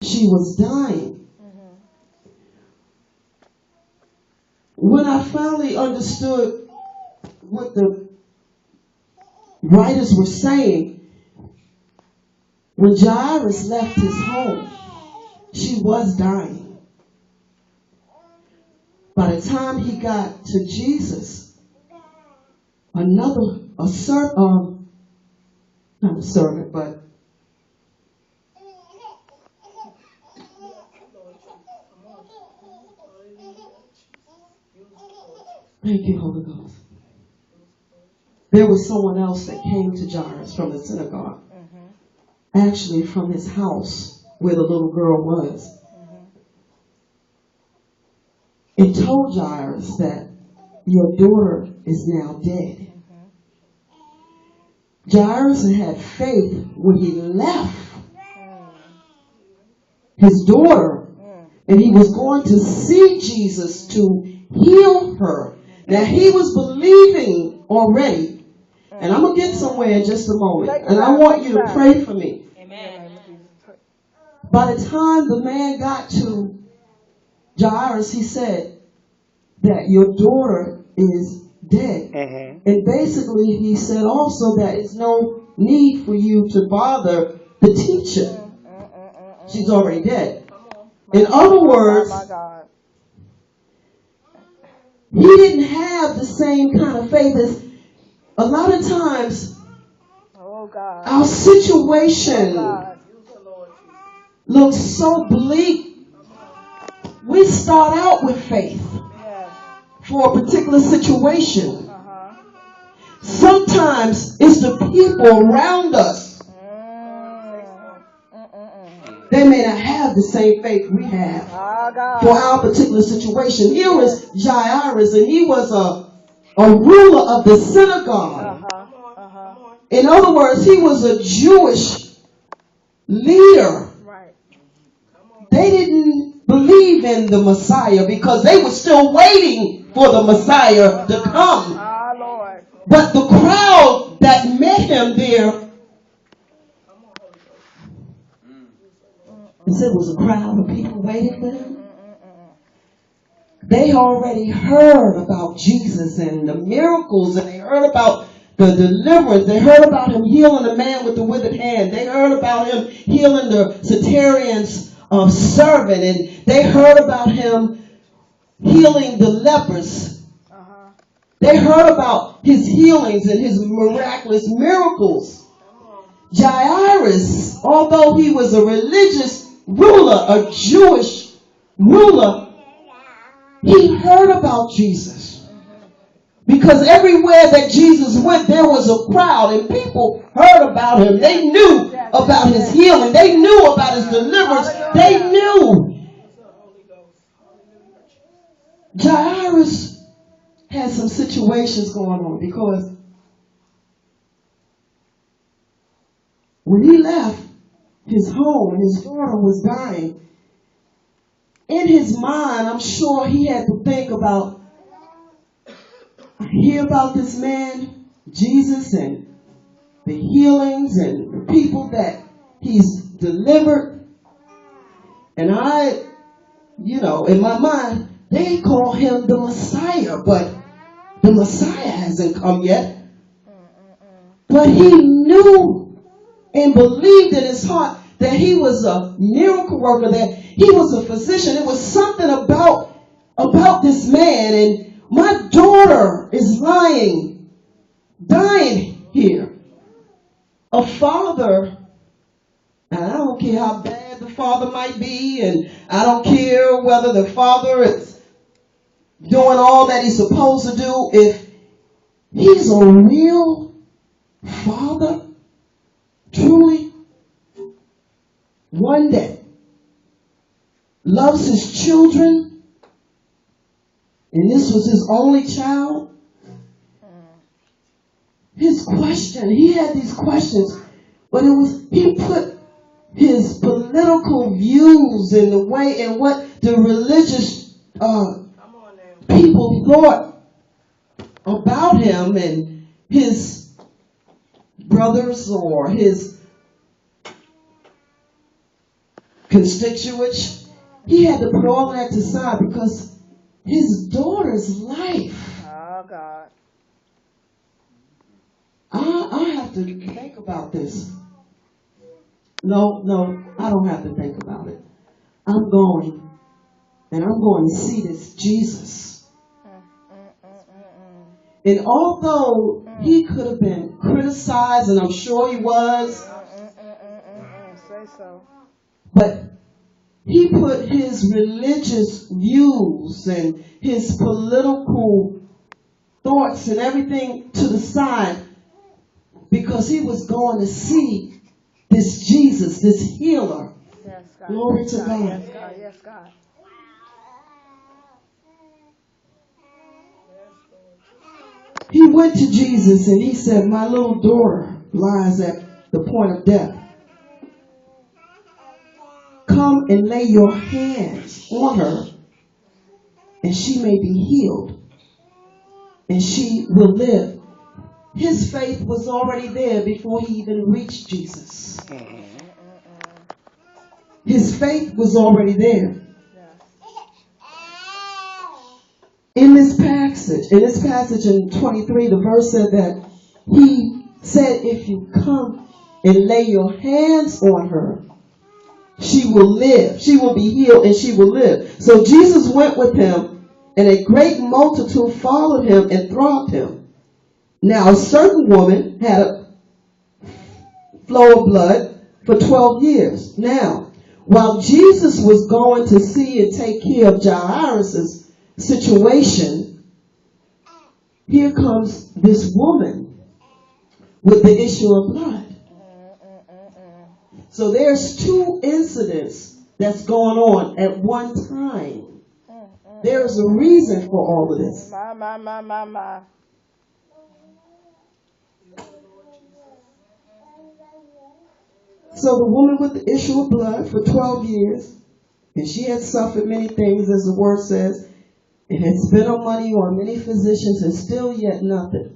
she was dying. When I finally understood what the writers were saying, when Jairus left his home, she was dying. By the time he got to Jesus, not a servant, but thank you, Holy Ghost. There was someone else that came to Jairus from the synagogue, actually from his house where the little girl was, and told Jairus that your daughter is now dead. Jairus had faith when he left his daughter, and he was going to see Jesus to heal her. Now he was believing already, and I'm going to get somewhere in just a moment, and I want you to pray for me. Amen. By the time the man got to Jairus, he said that your daughter is dead. And basically he said also that there's no need for you to bother the teacher. She's already dead. In other words, he didn't have the same kind of faith as a lot of times. Our situation looks so bleak. We start out with faith for a particular situation. Sometimes it's the people around us. They may not have the same faith we have for our particular situation. Here was Jairus, and he was a ruler of the synagogue. In other words, he was a Jewish leader. They didn't believe in the Messiah because they were still waiting for the Messiah to come. But the crowd that met him there, it said it was a crowd of people waiting for him. They already heard about Jesus and the miracles, and they heard about the deliverance. They heard about him healing the man with the withered hand. They heard about him healing the centurion's servant, and they heard about him healing the lepers. They heard about his healings and his miraculous miracles. Jairus, although he was a religious ruler, a Jewish ruler, he heard about Jesus. Because everywhere that Jesus went, there was a crowd, and people heard about him. They knew about his healing. They knew about his deliverance. They knew. Jairus had some situations going on, because when he left his home and his daughter was dying, in his mind, I'm sure he had to think about, I hear about this man, Jesus, and the healings and the people that he's delivered. And in my mind, they call him the Messiah, but the Messiah hasn't come yet. But he knew and believed in his heart that he was a miracle worker, that he was a physician. It was something about this man, and my daughter is dying here. A father, and I don't care how bad the father might be, and I don't care whether the father is doing all that he's supposed to do, if he's a real father, truly, one that loves his children, and this was his only child, he had these questions, but he put his political views in the way and what the religious people thought about him and his brothers or his constituents. He had to put all that aside because his daughter's life. Oh, God. I have to think about this. No, I don't have to think about it. I'm going, and I'm going to see this Jesus. And although he could have been criticized, and I'm sure he was, Say so. but he put his religious views and his political thoughts and everything to the side because he was going to see this Jesus, this healer. Yes, God. Glory to God. Yes, God. Yes, God. He went to Jesus and he said, my little daughter lies at the point of death. Come and lay your hands on her and she may be healed and she will live. His faith was already there before he even reached Jesus. His faith was already there. In this passage in 23, the verse said that he said, if you come and lay your hands on her, she will live. She will be healed and she will live. So Jesus went with him and a great multitude followed him and thronged him. Now a certain woman had a flow of blood for 12 years. Now, while Jesus was going to see and take care of Jairus' situation, here comes this woman with the issue of blood. So there's two incidents that's going on at one time. There's a reason for all of this. My. So the woman with the issue of blood for 12 years, and she had suffered many things, as the word says, and had spent her money on many physicians, and still yet nothing.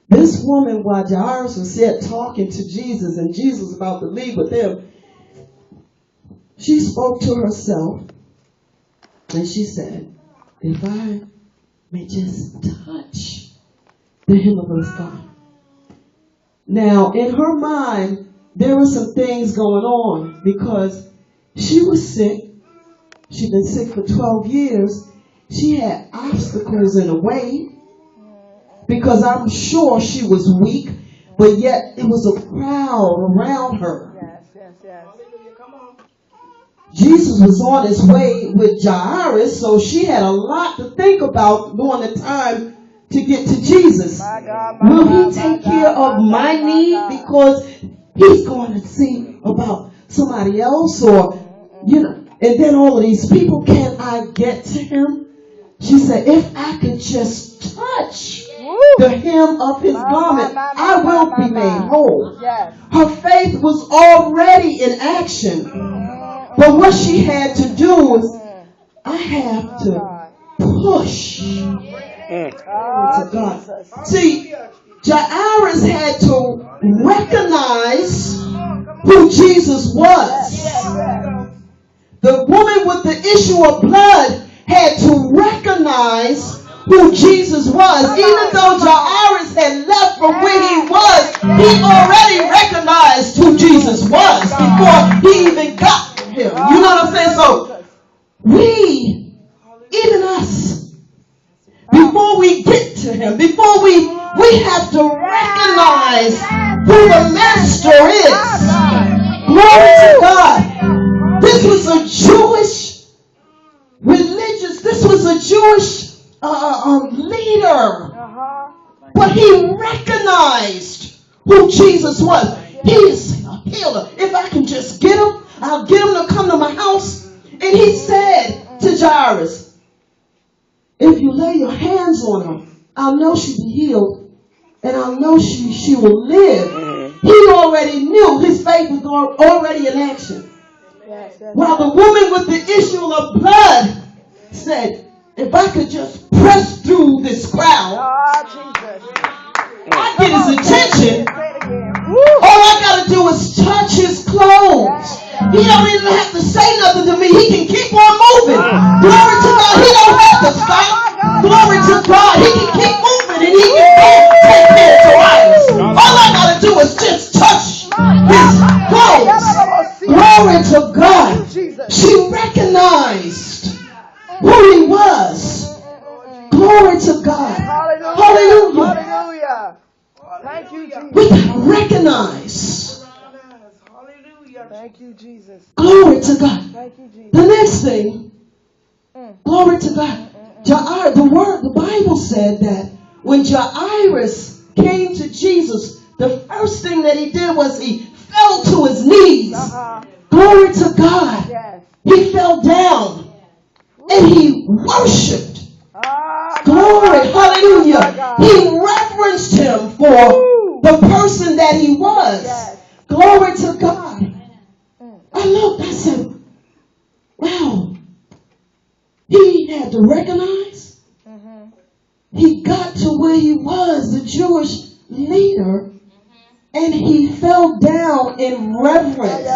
This woman, while Jairus was yet talking to Jesus, and Jesus was about to leave with him, she spoke to herself, and she said, if I may just touch the hem of his garment. Now, in her mind, there were some things going on because she was sick. She'd been sick for 12 years. She had obstacles in the way because I'm sure she was weak, but yet it was a crowd around her. Yes. Jesus was on his way with Jairus, so she had a lot to think about during the time to get to Jesus. Will he take care of my need because he's going to see about somebody else, or, and then all of these people, can I get to him? She said, if I could just touch the hem of his garment, I will be made whole. Her faith was already in action. But what she had to do was, I have to push. To God. See, Jairus had to recognize who Jesus was. The woman with the issue of blood had to recognize who Jesus was. Even though Jairus had left from where he was, he already recognized who Jesus was before he even got to him. You know what I'm saying? So, even us, before we get to him, before we have to recognize who the master is. Glory to God. This was a Jewish leader. But he recognized who Jesus was. He is a healer. If I can just get him, I'll get him to come to my house. And he said to Jairus, if you lay your hands on her, I'll know she'll be healed, and I'll know she will live. He already knew. His faith was already in action. While the woman with the issue of blood said, if I could just press through this crowd, I get his attention. All I got to do is touch his clothes. He don't even have to say nothing to me. He can keep on moving. Glory to God. He don't have to stop. Glory to God. He can keep moving and he can go take care of Tobias. All I got to do is just touch his clothes. Glory to God. She recognized who he was. Glory to God. Hallelujah. Hallelujah. Thank you, Jesus. We gotta recognize. Thank you, Jesus. Glory to God. Thank you, Jesus. The next thing, glory to God. The Bible said that when Jairus came to Jesus, the first thing that he did was he fell to his knees. Glory to God. Yes. He fell down and he worshiped. Glory, hallelujah. He reverenced him for the person that he was. Yes. Glory to God. I looked, I said, wow. He had to recognize. He got to where he was, the Jewish leader, and he fell down in reverence.